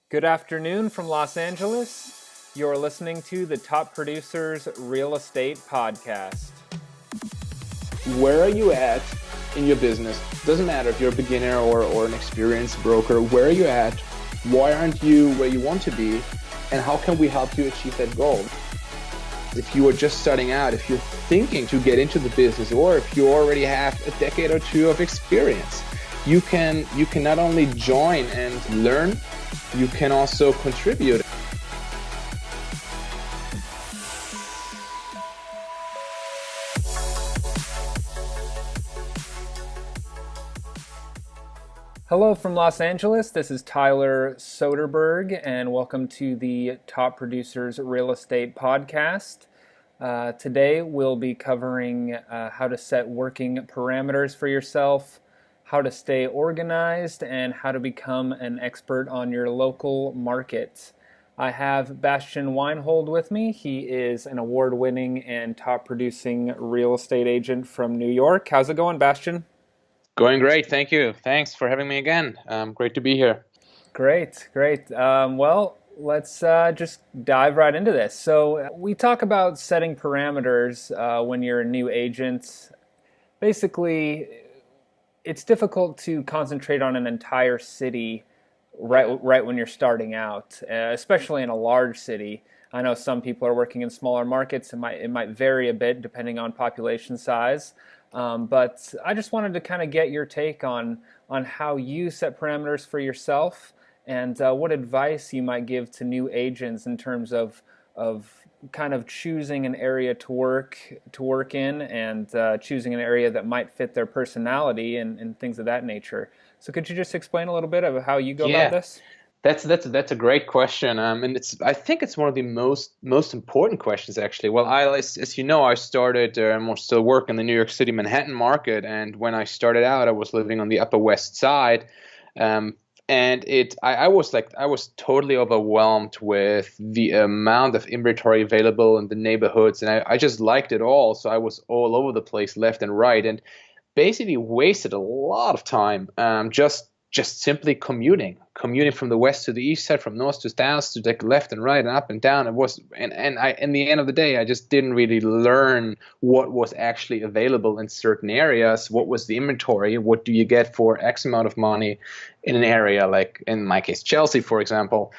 Good afternoon from Los Angeles. You're listening to the Top Producers Real Estate Podcast. Where are you at in your business? Doesn't matter if you're a beginner or an experienced broker. Where are you at? Why aren't you where you want to be? And how can we help you achieve that goal? If you are just starting out, if you're thinking to get into the business, or if you already have a decade or two of experience, you can not only join and learn, you can also contribute. Hello from Los Angeles. This is Tyler Soderberg, and welcome to the Top Producers Real Estate Podcast. Today we'll be covering how to set working parameters for yourself, how to stay organized, and how to become an expert on your local market. I have Bastian Weinhold with me. He is an award-winning and top-producing real estate agent from New York. How's it going, Bastian? Going great, thank you. Thanks for having me again. Great to be here. Great. Well, let's just dive right into this. So we talk about setting parameters when you're a new agent. Basically, it's difficult to concentrate on an entire city right when you're starting out, especially in a large city. I know some people are working in smaller markets. It might vary a bit depending on population size. But I just wanted to kind of get your take on how you set parameters for yourself and what advice you might give to new agents in terms of kind of choosing an area to work in and choosing an area that might fit their personality and things of that nature. So could you just explain a little bit of how you go about this? That's a great question, and I think it's one of the most important questions actually. Well, as you know, I started and still work in the New York City Manhattan market, and when I started out, I was living on the Upper West Side, and I was totally overwhelmed with the amount of inventory available in the neighborhoods, and I just liked it all. So I was all over the place, left and right, and basically wasted a lot of time just simply commuting from the west to the east side, from north to south, to like left and right and up and down. It was, and I, in the end of the day, I just didn't really learn what was actually available in certain areas. What was the inventory? What do you get for X amount of money in an area, like in my case, Chelsea, for example,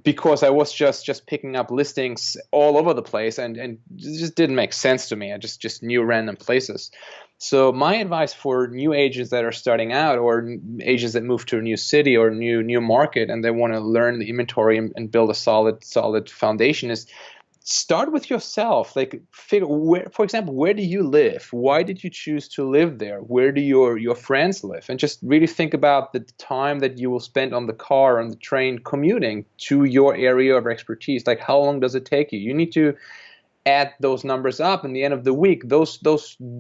because I was just picking up listings all over the place, and it just didn't make sense to me. I just knew random places. So my advice for new agents that are starting out, or agents that move to a new city or new market and they want to learn the inventory and build a solid foundation, is start with yourself. Like, figure where, for example, where do you live? Why did you choose to live there? Where do your friends live? And just really think about the time that you will spend on the car, on the train, commuting to your area of expertise. Like, how long does it take you? You need to add those numbers up in the end of the week. Those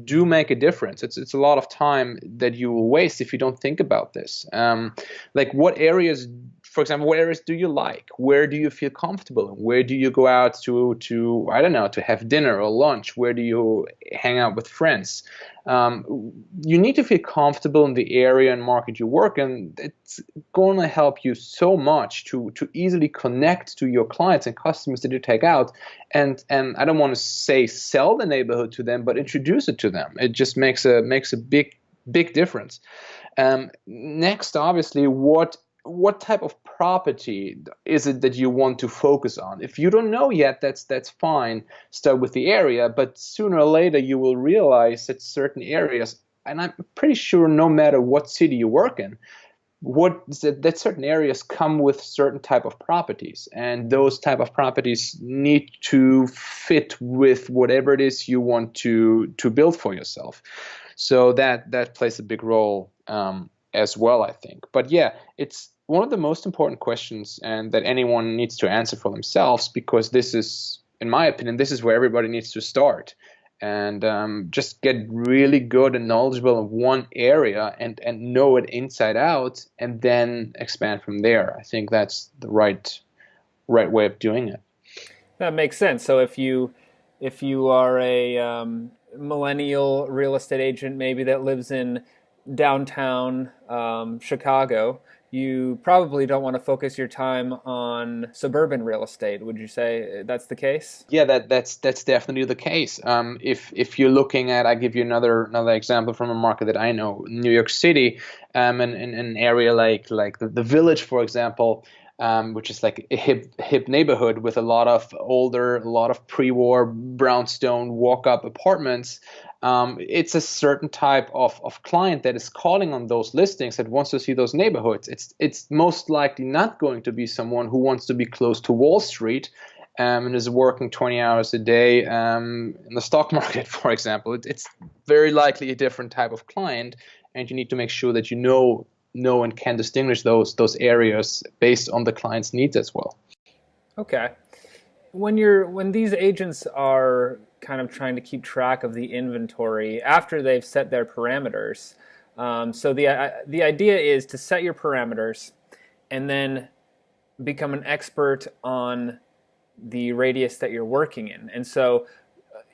do make a difference. It's a lot of time that you will waste if you don't think about this. Like, what areas, for example, what areas do you like? Where do you feel comfortable? Where do you go out to I don't know, to have dinner or lunch? Where do you hang out with friends? You need to feel comfortable in the area and market you work in. It's going to help you so much to easily connect to your clients and customers that you take out. And I don't want to say sell the neighborhood to them, but introduce it to them. It just makes a big difference. Next, obviously, what type of property is it that you want to focus on? If you don't know yet, that's fine. Start with the area, but sooner or later you will realize that certain areas, and I'm pretty sure no matter what city you work in, that certain areas come with certain type of properties, and those type of properties need to fit with whatever it is you want to build for yourself. So that plays a big role as well, I think. But yeah, it's one of the most important questions, and that anyone needs to answer for themselves, because this is, in my opinion, this is where everybody needs to start. And just get really good and knowledgeable in one area and know it inside out, and then expand from there. I think that's the right way of doing it. That makes sense. So if you are a millennial real estate agent, maybe that lives in downtown Chicago, you probably don't want to focus your time on suburban real estate. Would you say that's the case? Yeah, that's definitely the case. If you're looking at, I give you another example from a market that I know, New York City, and an area like the Village, for example, which is like a hip neighborhood with a lot of a lot of pre-war brownstone walk-up apartments. It's a certain type of client that is calling on those listings that wants to see those neighborhoods. It's most likely not going to be someone who wants to be close to Wall Street, and is working 20 hours a day in the stock market, for example. It's very likely a different type of client, and you need to make sure that you know and can distinguish those areas based on the client's needs as well. Okay. When these agents are kind of trying to keep track of the inventory after they've set their parameters, so the idea is to set your parameters and then become an expert on the radius that you're working in. And so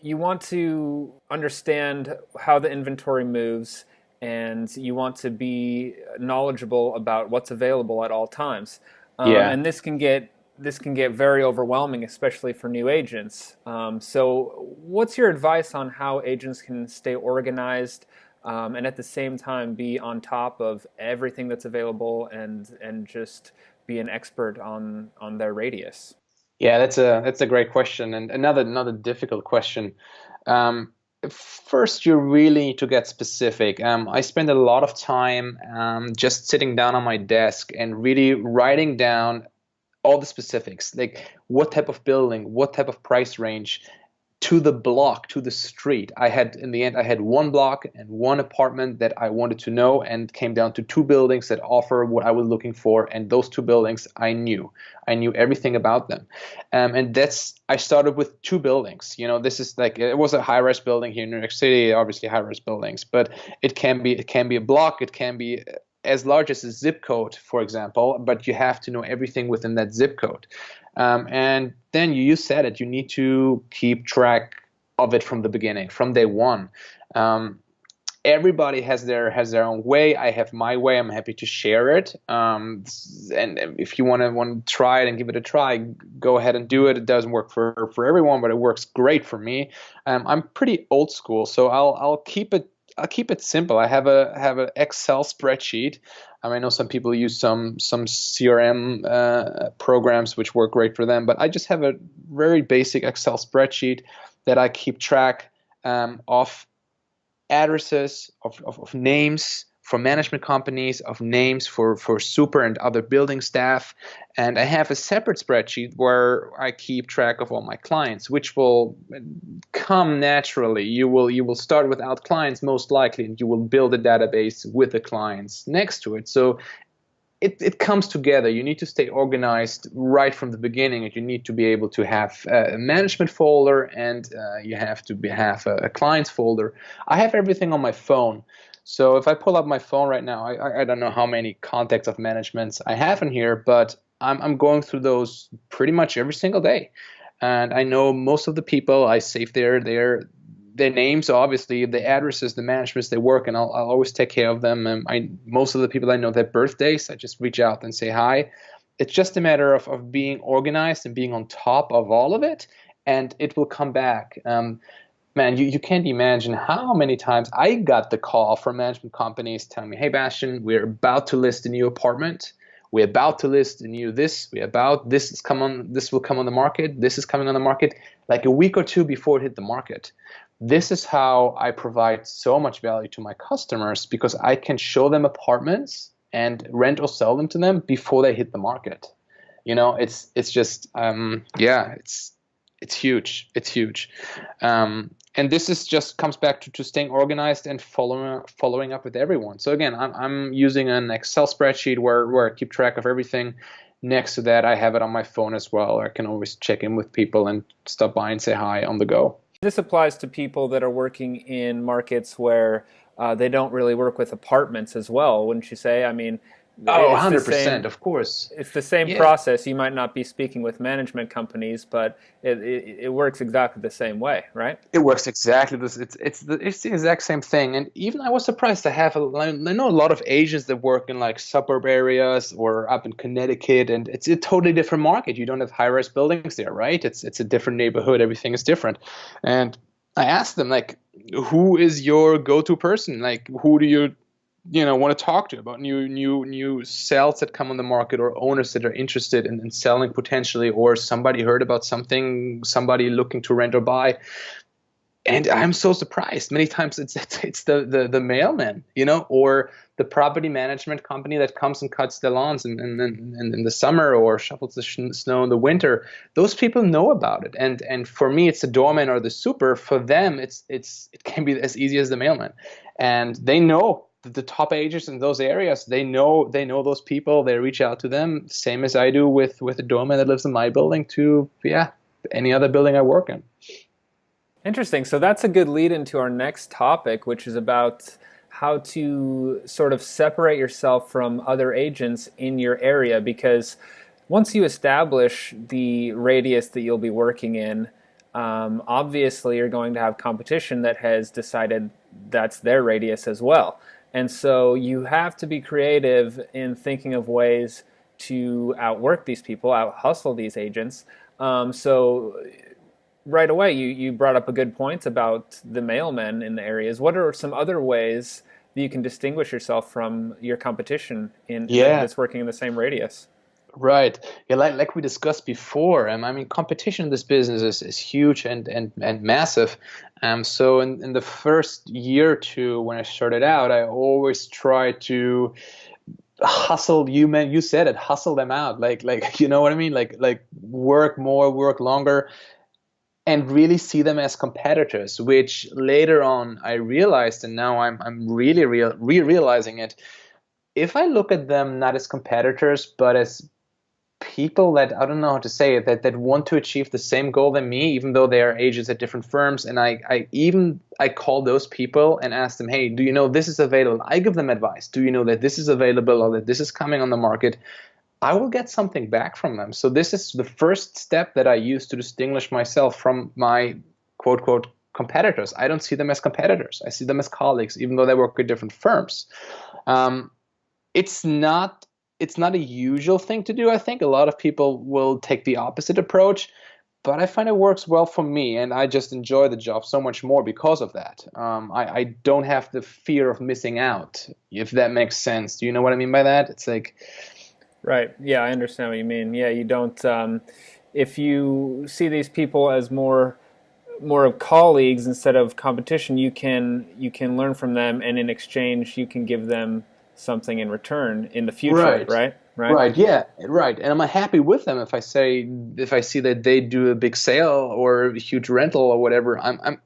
you want to understand how the inventory moves, and you want to be knowledgeable about what's available at all times. Yeah. And this can get very overwhelming, especially for new agents. So, what's your advice on how agents can stay organized and at the same time be on top of everything that's available and just be an expert on their radius? Yeah, that's a great question, and another difficult question. Um, First, you really need to get specific. I spend a lot of time just sitting down on my desk and really writing down all the specifics, like what type of building, what type of price range, to the block, to the street. In the end, I had one block and one apartment that I wanted to know, and came down to two buildings that offer what I was looking for. And those two buildings I knew everything about them. And I started with two buildings. This is like, it was a high-rise building here in New York City, obviously high-rise buildings, but it can be a block, it can be as large as a zip code, for example, but you have to know everything within that zip code. And then you said it, you need to keep track of it from the beginning, from day one. Um, Everybody has their own way. I have my way. I'm happy to share it. And if you want to try it and give it a try, go ahead and do it. It doesn't work for everyone, but it works great for me. I'm pretty old school, so I'll keep it simple. I have an Excel spreadsheet. I know some people use some CRM programs which work great for them, but I just have a very basic Excel spreadsheet that I keep track of addresses, of names for management companies, of names for super and other building staff. And I have a separate spreadsheet where I keep track of all my clients, which will come naturally. You will start without clients most likely, and you will build a database with the clients next to it. So it comes together. You need to stay organized right from the beginning, and you need to be able to have a management folder, and you have to have a clients folder. I have everything on my phone. So if I pull up my phone right now, I don't know how many contacts of managements I have in here, but I'm going through those pretty much every single day. And I know most of the people. I save their names, obviously, the addresses, the managements they work, and I'll always take care of them. And most of the people I know, their birthdays, I just reach out and say hi. It's just a matter of being organized and being on top of all of it, and it will come back. Man, you can't imagine how many times I got the call from management companies telling me, "Hey, Bastian, we're about to list a new apartment. We're about to list a new this. This will come on the market. This is coming on the market," like a week or two before it hit the market. This is how I provide so much value to my customers, because I can show them apartments and rent or sell them to them before they hit the market. It's just yeah, it's huge. It's huge. And this is just comes back to staying organized and following up with everyone. So again, I'm using an Excel spreadsheet where I keep track of everything. Next to that, I have it on my phone as well. I can always check in with people and stop by and say hi on the go. This applies to people that are working in markets where they don't really work with apartments as well, wouldn't you say? I mean, Oh, It's the 100%, same. of course. It's the same Yeah. process. You might not be speaking with management companies, but it works exactly the same way, right? It works exactly this. It's the exact same thing. And even I was surprised to have I know a lot of agents that work in like suburb areas or up in Connecticut, and it's a totally different market. You don't have high-rise buildings there, right? It's a different neighborhood. Everything is different. And I asked them like, who is your go-to person? Like, who do you want to talk to about new sales that come on the market, or owners that are interested in selling potentially, or somebody heard about something, somebody looking to rent or buy. And I'm so surprised. Many times it's the mailman, or the property management company that comes and cuts the lawns in the summer, or shovels the snow in the winter. Those people know about it, and for me, it's the doorman or the super. For them, it can be as easy as the mailman, and they know the top agents in those areas. They know those people. They reach out to them, same as I do with the doorman that lives in my building to, yeah, any other building I work in. Interesting. So that's a good lead into our next topic, which is about how to sort of separate yourself from other agents in your area. Because once you establish the radius that you'll be working in, obviously you're going to have competition that has decided that's their radius as well. And so you have to be creative in thinking of ways to outwork these people, out hustle these agents. So right away, you brought up a good point about the mailmen in the areas. What are some other ways that you can distinguish yourself from your competition Yeah. that's working in the same radius? Right. Yeah, like we discussed before, I mean, competition in this business is huge and massive. So in the first year or two when I started out, I always tried to hustle you said it, hustle them out. Like you know what I mean? Like work more, work longer, and really see them as competitors, which later on I realized, and now I'm really realizing it. If I look at them not as competitors, but as people that, I don't know how to say it, that want to achieve the same goal than me, even though they are agents at different firms. And I call those people and ask them, hey, do you know this is available? I give them advice. Do you know that this is available, or that this is coming on the market? I will get something back from them. So this is the first step that I use to distinguish myself from my quote quote competitors. I don't see them as competitors. I see them as colleagues, even though they work at different firms. Um, it's not it's not a usual thing to do. I think a lot of people will take the opposite approach, but I find it works well for me, and I just enjoy the job so much more because of that. I don't have the fear of missing out, if that makes sense. Do you know what I mean by that? It's like, Right. Yeah, I understand what you mean. Yeah, you don't. If you see these people as more of colleagues instead of competition, you can learn from them, and in exchange, you can give them something in return in the future. right. Right. Right. Right, yeah, right. And I'm happy with them if I see that they do a big sale or a huge rental or whatever.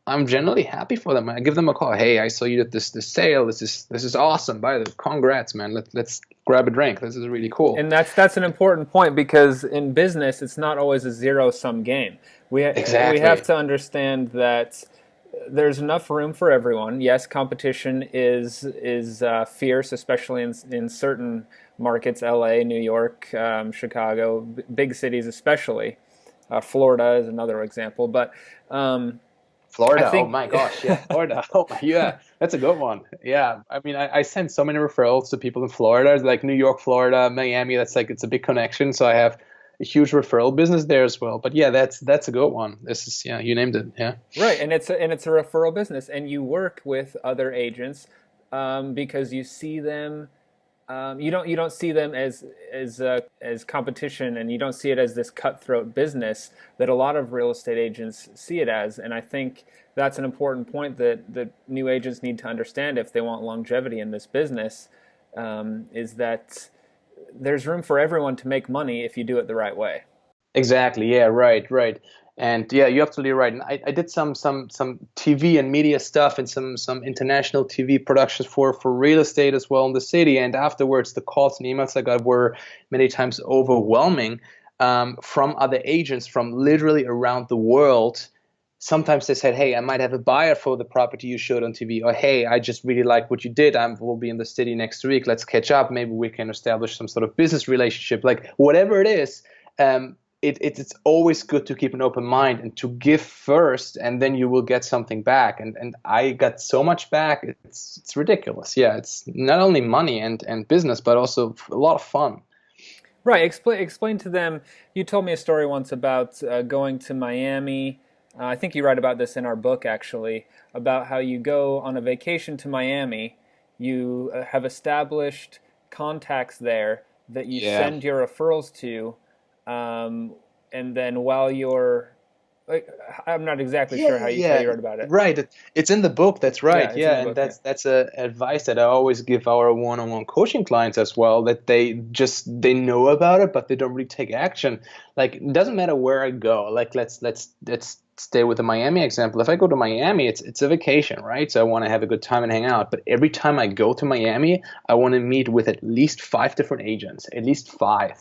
I'm generally happy for them. I give them a call. Hey, I saw you at this sale. This is awesome. By the congrats, man. Let's grab a drink. This is really cool. And that's an important point, because in business it's not always a zero sum game. We have Exactly. to understand that there's enough room for everyone. Yes, competition is fierce, especially in certain markets, L.A., New York, Chicago, big cities especially. Florida is another example, but I Florida. Oh think my gosh, yeah, Florida. Oh yeah, that's a good one. Yeah, I mean, I send so many referrals to people in Florida, like New York, Florida, Miami. That's like it's a big connection. So I have a huge referral business there as well. But yeah, that's a good one. This is, yeah, you named it. Yeah. right, and it's a referral business, and you work with other agents because you see them. You don't see them as competition, and you don't see it as this cutthroat business that a lot of real estate agents see it as. And I think that's an important point that new agents need to understand if they want longevity in this business, is that there's room for everyone to make money if you do it the right way. Exactly. Yeah. Right. Right. And yeah, you're absolutely right. And I did some TV and media stuff and some international TV productions for real estate as well in the city. And afterwards, the calls and emails I got were many times overwhelming, from other agents from literally around the world, sometimes they said, hey, I might have a buyer for the property you showed on TV, or hey, I just really like what you did. Will be in the city next week. Let's catch up. Maybe we can establish some sort of business relationship. Like whatever it is, it's always good to keep an open mind and to give first, and then you will get something back. And I got so much back. It's ridiculous. Yeah, it's not only money and business, but also a lot of fun. Right. Explain to them. You told me a story once about going to Miami. I think you write about this in our book, actually, about how you go on a vacation to Miami. You have established contacts there that you Yeah. send your referrals to, and then while you're, like, I'm not exactly Yeah, sure how yeah, you wrote about it. right. It's in the book. That's Yeah, right. it's in Yeah, the and book. Yeah. that's a advice that I always give our one-on-one coaching clients as well. That they know about it, but they don't really take action. Like it doesn't matter where I go. Like let's stay with the Miami example. If I go to Miami, it's a vacation, right? So I want to have a good time and hang out. But every time I go to Miami, I want to meet with at least 5 different agents, at least 5.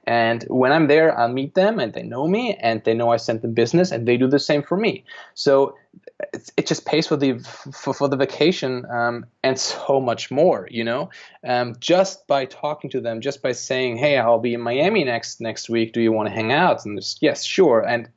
And when I'm there, I'll meet them and they know me and they know I sent them business and they do the same for me. So it just pays for the vacation and so much more, just by talking to them, just by saying, hey, I'll be in Miami next week. Do you want to hang out? And just, yes, sure. And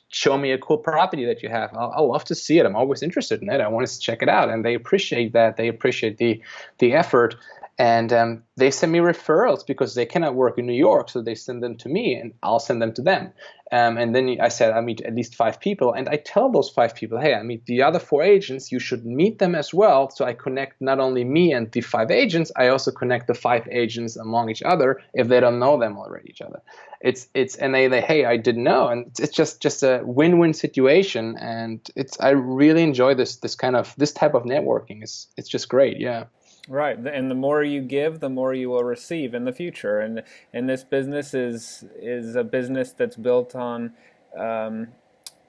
show me a cool property that you have. I'll love to see it. I'm always interested in it. I want to check it out. And they appreciate that. They appreciate the effort. And they send me referrals because they cannot work in New York. So they send them to me and I'll send them to them. And then I said, I meet at least 5 people. And I tell those 5 people, hey, I meet the other 4 agents. You should meet them as well. So I connect not only me and the 5 agents, I also connect the 5 agents among each other if they don't know them already, each other. And they hey, I didn't know. And it's just a win-win situation. And I really enjoy this type of networking. It's just great. Yeah. Right, and the more you give, the more you will receive in the future. And this business is a business that's built on.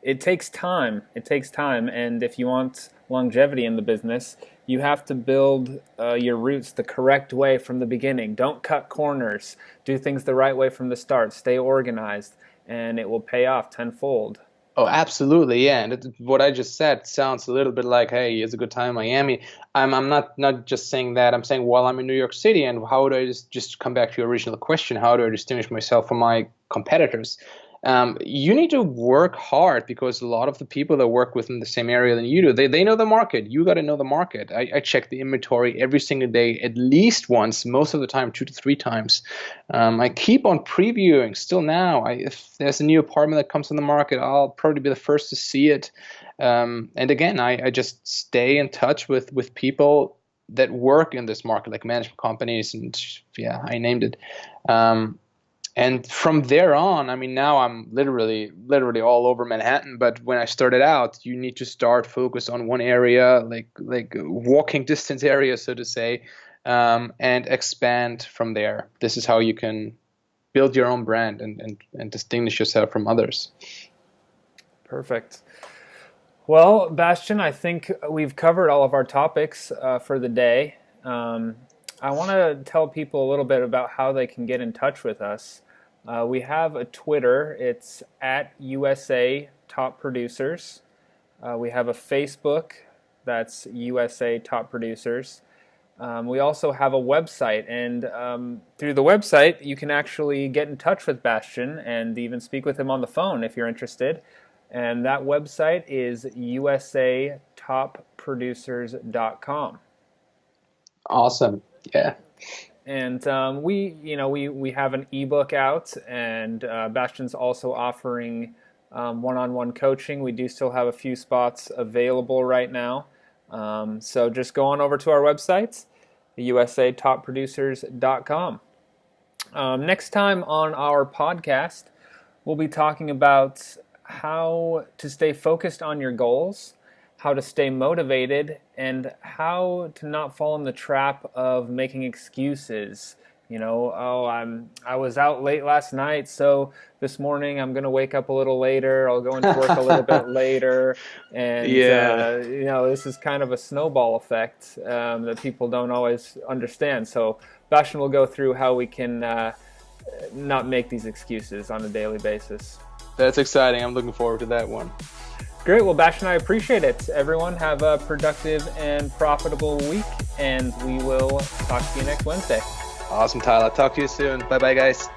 It takes time. It takes time, and if you want longevity in the business, you have to build your roots the correct way from the beginning. Don't cut corners. Do things the right way from the start. Stay organized, and it will pay off tenfold. Oh, absolutely, yeah. And what I just said sounds a little bit like, hey, it's a good time in Miami. I'm not just saying that. I'm saying, well, I'm in New York City, and how do I just come back to your original question? How do I distinguish myself from my competitors? You need to work hard because a lot of the people that work within the same area than you do, they know the market. You got to know the market. I check the inventory every single day, at least once, most of the time 2 to 3 times. I keep on previewing still now. If there's a new apartment that comes on the market, I'll probably be the first to see it. And again, I just stay in touch with people that work in this market, like management companies, and yeah, I named it. And from there on, I mean, now I'm literally all over Manhattan. But when I started out, you need to start focus on one area, like walking distance area, so to say, and expand from there. This is how you can build your own brand and distinguish yourself from others. Perfect. Well, Bastian, I think we've covered all of our topics for the day. I want to tell people a little bit about how they can get in touch with us. We have a Twitter. It's at USA Top Producers. We have a Facebook. That's USA Top Producers. We also have a website, and through the website, you can actually get in touch with Bastian and even speak with him on the phone if you're interested. And that website is usatopproducers.com. Awesome. Yeah. And we have an ebook out, and Bastian's also offering one-on-one coaching. We do still have a few spots available right now. So just go on over to our website, usatopproducers.com. Next time on our podcast, we'll be talking about how to stay focused on your goals, how to stay motivated, and how to not fall in the trap of making excuses. I was out late last night, so this morning I'm going to wake up a little later. I'll go into work a little bit later. And, Yeah. this is kind of a snowball effect that people don't always understand. So Bastian will go through how we can not make these excuses on a daily basis. That's exciting. I'm looking forward to that one. Great. Well, Bastian, I appreciate it. Everyone, have a productive and profitable week, and we will talk to you next Wednesday. Awesome, Tyler. Talk to you soon. Bye bye, guys.